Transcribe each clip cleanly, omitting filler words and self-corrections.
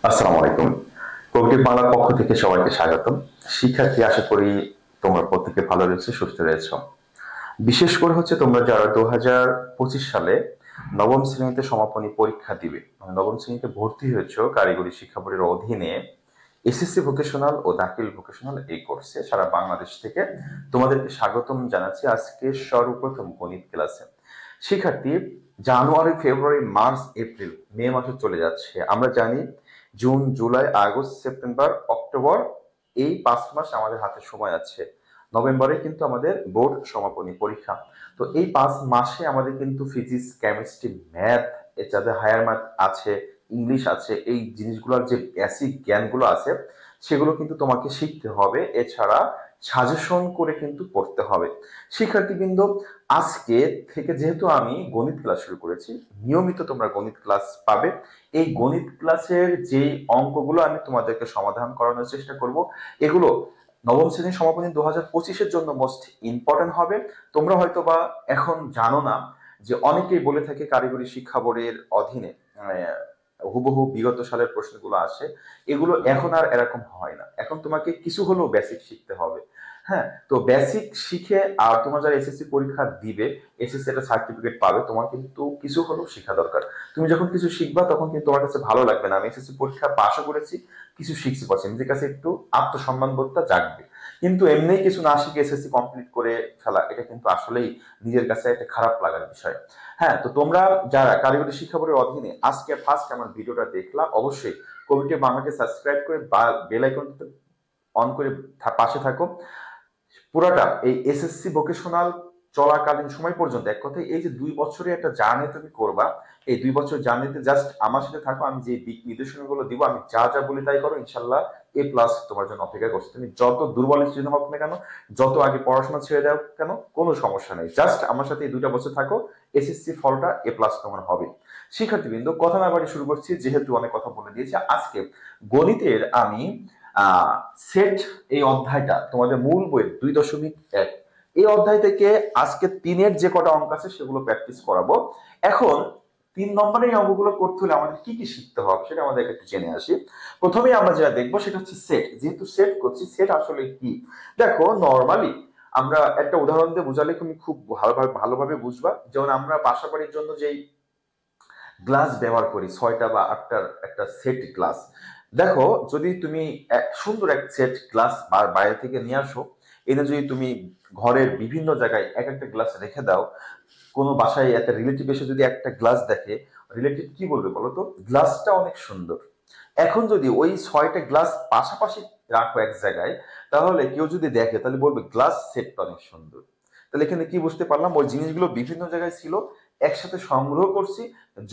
আসসালামু আলাইকুম। কবিটি বাংলার পক্ষ থেকে সবাইকে স্বাগতম। শিক্ষার্থী, আশা করি তোমরা প্রত্যেকে ভালো রয়েছে, সুস্থ রয়েছ। বিশেষ করে হচ্ছে তোমরা যারা 2025 সালে নবম শ্রেণীতে সমাপনী পরীক্ষা দিবে, মানে নবম শ্রেণীতে ভর্তি হয়েছো কারিগরি শিক্ষা বোর্ডের অধীনে এসএসসি ভোকেশনাল ও দাখিল ভোকেশনাল এই কোর্সে সারা বাংলাদেশ থেকে তোমাদেরকে স্বাগতম জানাচ্ছি আজকে সর্বপ্রথম গণিত ক্লাসে। শিক্ষার্থী, জানুয়ারি, ফেব্রুয়ারি, মার্চ, এপ্রিল, মে মাসে চলে যাচ্ছে। আমরা জানি June, July, August, September, October, এই 5 মাস আমাদের হাতে সময় আছে। নভেম্বরে কিন্তু আমাদের বোর্ড সমাপনী পরীক্ষা। তো এই 5 মাসে আমাদের কিন্তু ফিজিক্স, কেমিস্ট্রি, ম্যাথ, যাদের হায়ার ম্যাথ আছে, ইংলিশ আছে, এই জিনিসগুলোর যে বেসিক জ্ঞানগুলো আছে সেগুলো কিন্তু তোমাকে শিখতে হবে। এছাড়া সাজেশন করে কিন্তু পড়তে হবে। শিক্ষার্থীবৃন্দ, আজকে থেকে যেহেতু আমি গণিত ক্লাস শুরু করেছি, নিয়মিত তোমরা গণিত ক্লাস পাবে। এই গণিত ক্লাসের যে অঙ্কগুলো আমি তোমাদেরকে সমাধান করানোর চেষ্টা করব, এগুলো নবম শ্রেণীর সমাপনী 2025-এর জন্য মোস্ট ইম্পর্টেন্ট হবে। তোমরা হয়তো বা এখন জানো না যে অনেকেই বলে থাকে কারিগরি শিক্ষা বোর্ডের অধীনে হুবহু বিগত সালের প্রশ্নগুলো আসে। এগুলো এখন আর এরকম হয় না, এখন তোমাকে কিছু হলেও বেসিক শিখতে হবে। হ্যাঁ, তো বেসিক শিখে আর তোমার যারা এসএসসি পরীক্ষা দিবে, এসএসসি একটা সার্টিফিকেট পাবে, তোমার কিন্তু কিছু হলেও শেখা দরকার। তুমি যখন কিছু শিখবা তখন কিন্তু তোমার কাছে ভালো লাগবে না, আমি এসএসসি পরীক্ষা পাশও করেছি, কিছু শিখছি, পাচ্ছি, নিজের কাছে একটু আত্মসম্মান বোধটা জাগবে। কিন্তু এমনি কিছু না শিখে এসএসসি কমপ্লিট করে ফেলা, এটা কিন্তু আসলেই নিজের কাছে একটা খারাপ লাগার বিষয়। হ্যাঁ, তো তোমরা যারা কারিগরি শিক্ষা বোর্ডের অধীনে আজকে ফার্স্ট আমার ভিডিওটা দেখলা, অবশ্যই কবিটি বাংলাকে সাবস্ক্রাইব করে বা বেল আইকনটা অন করে পাশে থাকো। পুরাটা এই এসএসসি ভোকেশনাল চলাকালীন সময় পর্যন্ত, এক কথায় এই যে 2 বছরের একটা জার্নি তুমি করবা, এই 2 বছর জার্নিতে জাস্ট আমার সাথে থাকো। আমি যে দিক নির্দেশনাগুলো দিব, আমি যা যা বলি তাই করো, ইনশাল্লাহ A+ তোমার জন্য অপেক্ষা করছে। তুমি যত দুর্বল স্টুডেন্ট হোক না কেন, যত আগে পড়াশোনা ছেড়ে দাও কেন, কোনো সমস্যা নেই, জাস্ট আমার সাথে এই 2টা বছর থাকো, এসএসসি ফলটা A+ তোমার হবে। শিক্ষার্থীবৃন্দ, কথা না বাড়ি শুরু করছি, যেহেতু অনেক কথা বলে দিয়েছি। আজকে গণিতের আমি সেট এই অধ্যায়টা তোমাদের মূল বইয়ের 2.1, এই অধ্যায় থেকে আজকে 3-এর যে কটা অঙ্ক আছে সেগুলো প্র্যাকটিস করাবো। এখন 3 নম্বরের এই অঙ্কগুলো করতে হলে আমাদের কি কি শিখতে হবে সেটা আমাদের একটু জেনে আসি। প্রথমেই আমরা যেটা দেখবো সেটা হচ্ছে সেট। যেহেতু সেট করছি, সেট আসলে কি? দেখো, নর্মালি আমরা একটা উদাহরণ দিয়ে বোঝালে তুমি খুব ভালোভাবে বুঝবা। যেমন আমরা বাসা বাড়ির জন্য যেই গ্লাস ব্যবহার করি, 6টা বা 8টার একটা সেট গ্লাস। দেখো, যদি তুমি সুন্দর এক সেট গ্লাস বাইরে থেকে নিয়ে আসো, এনে যদি তুমি ঘরের বিভিন্ন জায়গায় এক একটা গ্লাস রেখে দাও, কোনো বাসায় একটা রিলেটিভ এসে যদি একটা গ্লাস দেখে, রিলেটিভ কি বলবে বলো তো? গ্লাসটা অনেক সুন্দর। এখন যদি ওই 6টা গ্লাস পাশাপাশি রাখো এক জায়গায়, তাহলে কেউ যদি দেখে তাহলে বলবে গ্লাস সেটটা অনেক সুন্দর। তাহলে এখানে কি বুঝতে পারলাম? ওই জিনিসগুলো বিভিন্ন জায়গায় ছিল, একসাথে সংগ্রহ করছি,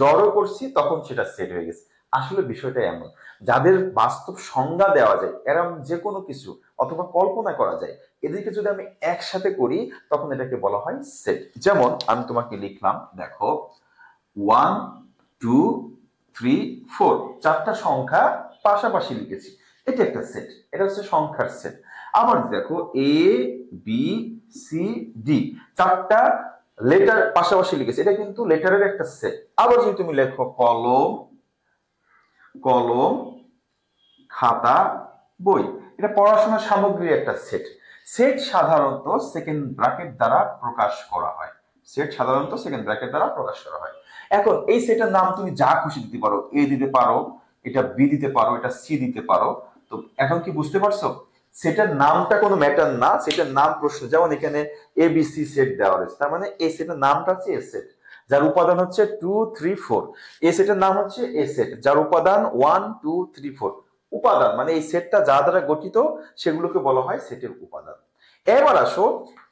জড়ো করছি, তখন সেটা সেট হয়ে গেছে। আসলে বিষয়টা এমন, যাদের বাস্তব সংজ্ঞা দেওয়া যায়, এরম যে কোনো কিছু অথবা কল্পনা করা যায়, এদেরকে যদি আমি একসাথে করি তখন এটাকে বলা হয় সেট। যেমন আমি তোমাকে লিখলাম, দেখো, 1 2 3 4, 4টা সংখ্যা পাশাপাশি লিখেছি, এটা একটা সেট, এটা হচ্ছে সংখ্যার সেট। আবার দেখো, A B C D, 4টা লেটার পাশাপাশি লিখেছি, এটা কিন্তু লেটারের একটা সেট। আবার যদি তুমি লেখো কলম, কলম, খাতা, বই, এটা পড়াশোনার সামগ্রীর একটা সেট। সেট সাধারণত সেকেন্ড ব্র্যাকেট দ্বারা প্রকাশ করা হয়। সেট সাধারণত সেকেন্ড ব্র্যাকেট দ্বারা প্রকাশ করা হয়। এখন এই সেটের নাম তুমি যা খুশি দিতে পারো, এ দিতে পারো, এটা বি দিতে পারো, এটা সি দিতে পারো। তো এখন কি বুঝতে পারছো? সেটার নামটা কোনো ম্যাটার না, সেটার নাম প্রশ্ন। যেমন এখানে ABC সেট দেওয়া রয়েছে, তার মানে এই সেটের নামটা হচ্ছে এ সেট, যার উপাদান হচ্ছে 2 3 4। এ সেটের নাম হচ্ছে এ সেট, যার উপাদান 1 2 3 4। উপাদান মানে এই সেটটা যা দ্বারা গঠিত সেগুলোকে বলা হয় সেটের উপাদান। এবার আসো,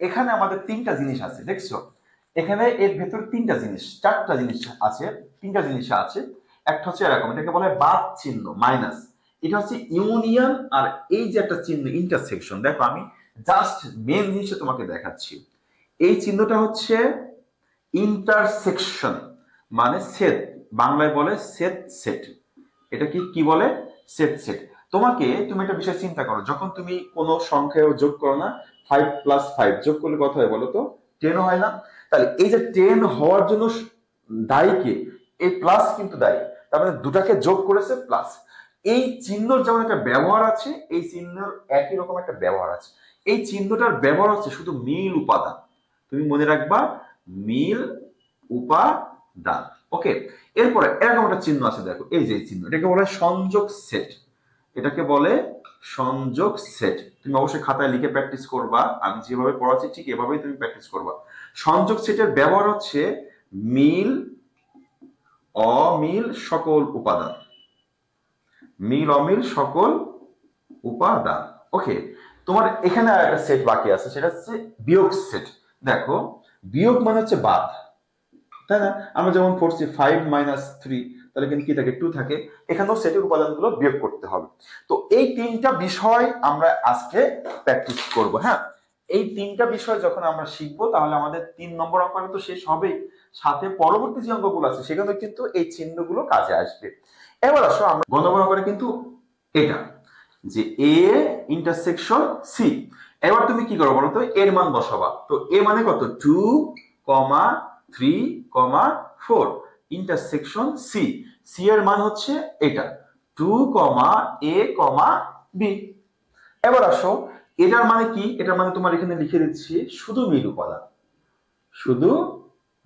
এখানে আমাদের 3টা জিনিস আছে, দেখছো? এখানে এর ভেতর 3টা জিনিস, 4টা জিনিস আছে, 3টা জিনিস আছে। একটা হচ্ছে এরকম, এটাকে বলা হয় বাদ চিহ্ন, মাইনাস। এটা হচ্ছে ইউনিয়ন, আর এই যে একটা চিহ্ন ইন্টারসেকশন। দেখো, আমি জাস্ট মেন জিনিসটা তোমাকে দেখাচ্ছি। এই চিহ্নটা হচ্ছে ইন্টারসেকশন, মানে সেট, বাংলায় বলে সেট সেট। এটা কি কি বলে? Set set. তুমি একটা বিষয় চিন্তা করো, যখন তুমি কোনো সংখ্যা যোগ করো না, 5 + 5 যোগ করলে কত হয় বলো তো? 10 হয় না? তাহলে এই যে 10 হওয়ার জন্য দায়ী কে? এই প্লাস কিন্তু দায়ী। তার মানে দুটাকে যোগ করেছে প্লাস। এই চিহ্নর যেমন একটা ব্যবহার আছে, এই চিহ্নের একই রকম একটা ব্যবহার আছে। এই চিহ্নটার ব্যবহার হচ্ছে শুধু মিল উপাদান। তুমি মনে রাখবা, মিল উপাদান। ওকে, এরপরে এরকম একটা চিহ্ন আছে, দেখো এই যে চিহ্ন, এটাকে বলে সংযোগ সেট। এটাকে বলে সংযোগ সেট। তুমি অবশ্যই খাতায় লিখে প্র্যাকটিস করবা, আমি যেভাবে পড়াচ্ছি ঠিক এভাবেই তুমি প্র্যাকটিস করবা। সংযোগ সেটের ব্যবহার হচ্ছে মিল অমিল সকল উপাদান, মিল অমিল সকল উপাদান। ওকে, তোমার এখানে একটা সেট বাকি আছে, সেটা হচ্ছে বিয়োগ সেট। দেখো, বিয়োগ মানে হচ্ছে বাদ, তাই না? আমরা যেমন পড়ছি 5 - 3, তাহলে কিন্তু কি থাকে, 2 থাকে। এখানেও সেটের উপাদানগুলো বিয়োগ করতে হবে। তো এই তিনটা বিষয় আমরা আজকে প্র্যাকটিস করব। হ্যাঁ, এই তিনটা বিষয় যখন আমরা শিখবো, তাহলে আমাদের 3 নম্বর অঙ্কটা তো শেষ হবেই, সাথে পরবর্তী যে অঙ্কগুলো আছে সেখানে কিন্তু এই চিহ্নগুলো কাজে আসবে। এবার আসো আমরা গ নম্বর অঙ্কটা কিন্তু এটা, যে এ ইন্টারসেকশন সি। এবার তুমি কি করো বলো তো, এর মান বসাবা। তো এ মানে কত, 2, 3, 4, ইন্টারসেকশন সি। সি এর মান হচ্ছে এটা 2, a, b। এবার আসো, এটার মানে কি, এটার মানে তোমার এখানে লিখে দিচ্ছি শুধু মিল উপাদান, শুধু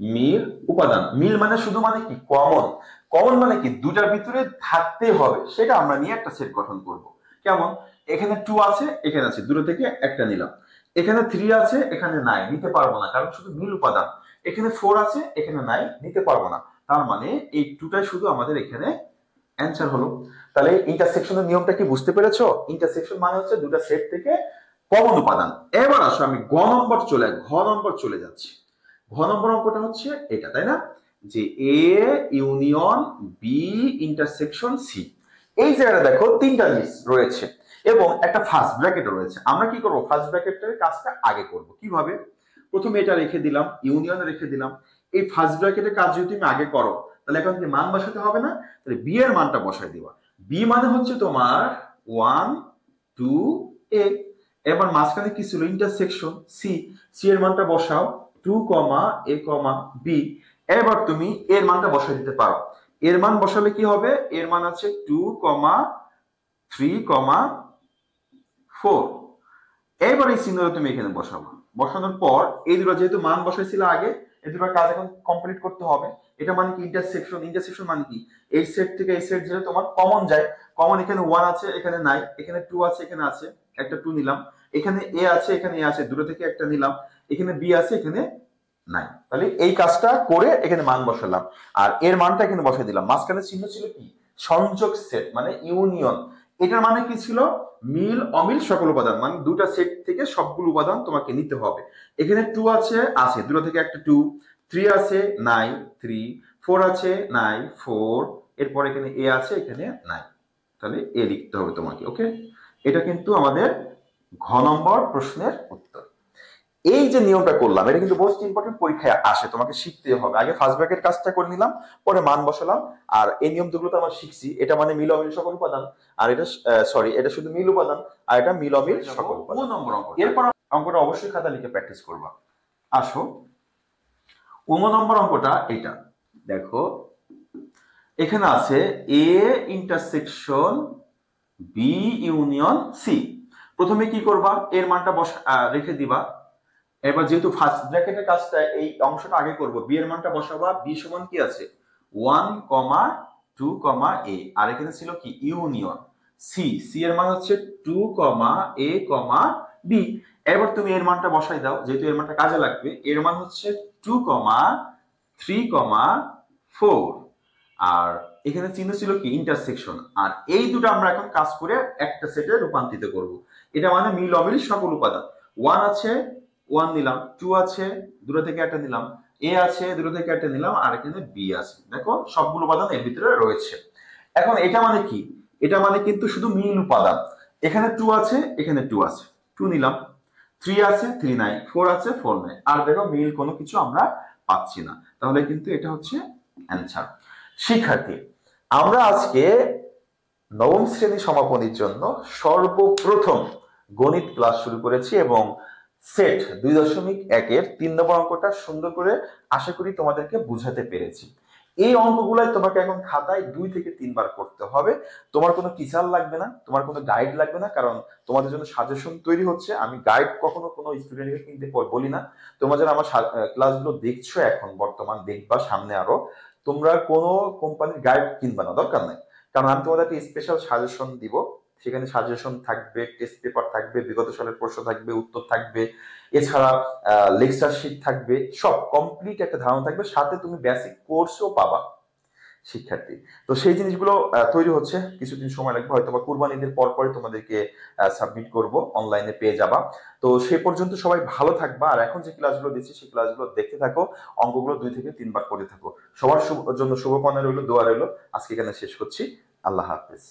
মিল উপাদান। মিল মানে শুধু, মানে কি কমন। কমন মানে কি দুটার ভিতরে থাকতে হবে, সেটা আমরা নিয়ে একটা সেট গঠন করব। কেমন, এখানে 2 আছে, এখানে আছে, দুটো থেকে একটা নিলাম। এখানে 3 আছে, এখানে নাই, নিতে পারবো না, কারণ শুধু মিল উপাদান। এখানে 4 আছে, এখানে নাই, নিতে পারবো না। তার মানে এই 2টাই শুধু আমাদের এখানে অ্যান্সার হলো। তাহলে ইন্টারসেকশনের নিয়মটা কি বুঝতে পেরেছো? ইন্টারসেকশন মানে হচ্ছে দুটো সেট থেকে কমন উপাদান। এবার আসো আমি ঘ নম্বর চলে যাচ্ছি। ঘ নম্বর অঙ্কটা হচ্ছে এটা, তাই না, যে A union B intersection C. এই জায়গাটা দেখো তিনটা লিস্ট রয়েছে এবং একটা ফার্স্ট ব্র্যাকেট রয়েছে। আমরা কি করব, ফার্স্ট ব্র্যাকেটের কাজটা আগে করব। কিভাবে, প্রথমে এটা রেখে দিলাম, ইউনিয়ন রেখে দিলাম। এই ফার্স্ট ব্র্যাকেটের কাজ যদি তুমি আগে করো, তাহলে এখন কি মান বসাতে হবে না, তাহলে বি এর মানটা বসাই দিবা। বি মানে হচ্ছে তোমার 1, 2, a। এবার মাঝখানে কি ছিল, ইন্টারসেকশন সি। সি এর মানটা বসাও 2, a, b। এবার তুমি এর মানটা বসাই দিতে পারো। এর মান বসালে কি হবে, এর মান আছে 2, 3, 4। এবার এই চিহ্নটা তুমি এখানে বসাবো। বসানোর পর এই দুটো যেহেতু মান বসাইছিল আগে, এই দুটোর কাজ এখন কমপ্লিট করতে হবে। এটা মানে কি ইন্টারসেকশন। ইন্টারসেকশন মানে কি, এই সেট থেকে এই সেট যেটা তোমার কমন যায়। কমন এখানে 1 আছে, এখানে নাই, এখানে 2 আছে, এখানে আছে, একটা 2 নিলাম। এখানে এ আছে, এখানে এ আছে, দুটো থেকে একটা নিলাম। এখানে বি আছে, এখানে নাই। তাহলে এই কাজটা করে এখানে মান বসালাম, আর এর মানটা এখানে বসাই দিলাম। মাঝখানে চিহ্ন ছিল কি, সংযোগ সেট মানে ইউনিয়ন। এটার মানে কি ছিল, মিল অমিল সকল উপাদান, মানে দুটা সেট থেকে সবগুলো উপাদান তোমাকে নিতে হবে। এখানে 2 আছে, দুটো থেকে একটা 2। 3 আছে, নাই, 3। 4 আছে, নাই, 4। এরপর এখানে এ আছে, এখানে নাই, তাহলে এ লিখতে হবে তোমাকে। ওকে, এটা কিন্তু আমাদের ঘ নম্বর প্রশ্নের উত্তর। এই যে নিয়মটা করলাম, এটা কিন্তু মোস্ট ইম্পর্টেন্ট, পরীক্ষায় আসে, তোমাকে শিখতে হবে। আগে ফার্স্ট ব্র্যাকেট কাজটা করে নিলাম, পরে মান বসালাম। আর এই নিয়ম দুগুলো তো আমরা শিখছি, এটা মানে মিল অমিল সকল উপাদান, আর এটা সরি, এটা শুধু মিল উপাদান, আর এটা মিল অমিল সকল উপাদান। নম্বর অঙ্ক, এরপর অঙ্কটা অবশ্যই খাতা লিখে প্র্যাকটিস করবা। আসো, 9 নম্বর অঙ্কটা এটা দেখো, এখানে আছে A intersection B union C. প্রথমে কি করবা, এর মানটা রেখে দিবা। এবার যেহেতু ফার্স্ট ব্র্যাকেটের কাজটা এই অংশটা আগে করব, বি এর মানটা বসাবা। বি সমান কি আছে, 1, 2, a। আর এখানে ছিল কি, ইউনিয়ন সি। সি এর মান হচ্ছে 2, a, b। এবার তুমি এর মানটা বসাই দাও, যেহেতু এর মানটা কাজে লাগবে। এর মান হচ্ছে 2, 3, 4। আর এখানে চিহ্ন ছিল কি, ইন্টারসেকশন। আর এই দুটো আমরা এখন কাজ করে একটা সেটে রূপান্তরিত করব। এটা মানে মিল অমিল সকল উপাদান। 1 আছে, 1 নিলাম, 2 আছে, দুটো থেকে একটা নিলাম, এ আছে, দুটো থেকে একটা নিলাম, আর এখানে বি আছে। দেখো সবগুলো উপাদান এর ভিতরে রয়েছে। এখন এটা মানে কি, এটা মানে কিন্তু শুধু মিল উপাদান। এখানে 2 আছে, এখানে 2 আছে, 2 নিলাম। 3 আছে, 3 নাই, 4 আছে, 4 নাই। আর দেখো মিল কোনো কিছু আমরা পাচ্ছি না, তাহলে কিন্তু এটা হচ্ছে অ্যানসার। শিক্ষার্থী, আমরা আজকে নবম শ্রেণী সমাপনীর জন্য সর্বপ্রথম গণিত ক্লাস শুরু করেছি এবং সেট 2.1 এর 3 নম্বর অঙ্কটা সুন্দর করে আশা করি তোমাদেরকে বুঝাতে পেরেছি। এই অঙ্কগুলাই তোমাকে এখন খাতায় 2 থেকে 3 বার করতে হবে। তোমার কোনো টিচার লাগবে না, তোমার কোনো গাইড লাগবে না, কারণ তোমাদের জন্য সাজেশন তৈরি হচ্ছে। আমি গাইড কখনো কোনো স্টুডেন্টকে কিনতে বলি না। তোমরা যারা আমার ক্লাসগুলো দেখছো এখন বর্তমান, দেখবা সামনে আরো, তোমরা কোনো কোম্পানির গাইড কিনবা না, দরকার নাই। কারণ আমি তোমাদের একটা স্পেশাল সাজেশন দিব। সেখানে সাজেশন থাকবে, টেস্ট পেপার থাকবে, বিগত সালের প্রশ্ন থাকবে, উত্তর থাকবে, এছাড়া লেকচার শিট থাকবে, সব কমপ্লিট একটা ধারণা থাকবে, সাথে তুমি বেসিক কোর্সও পাবা শিক্ষার্থী। তো সেই জিনিসগুলো তৈরি হচ্ছে, কিছুদিন সময় লাগবে, হয়তো বা কুরবানি ঈদের পর পরে তোমাদেরকে সাবমিট করব, অনলাইনে পেয়ে যাবা। তো সেই পর্যন্ত সবাই ভালো থাকবা, আর এখন যে ক্লাসগুলো দিচ্ছি সেই ক্লাসগুলো দেখতে থাকো, অঙ্কগুলো 2 থেকে 3 বার করে থাকো। সবার জন্য শুভকামনা রইলো, দোয়া রইলো। আজকে এখানে শেষ করছি। আল্লাহ হাফেজ।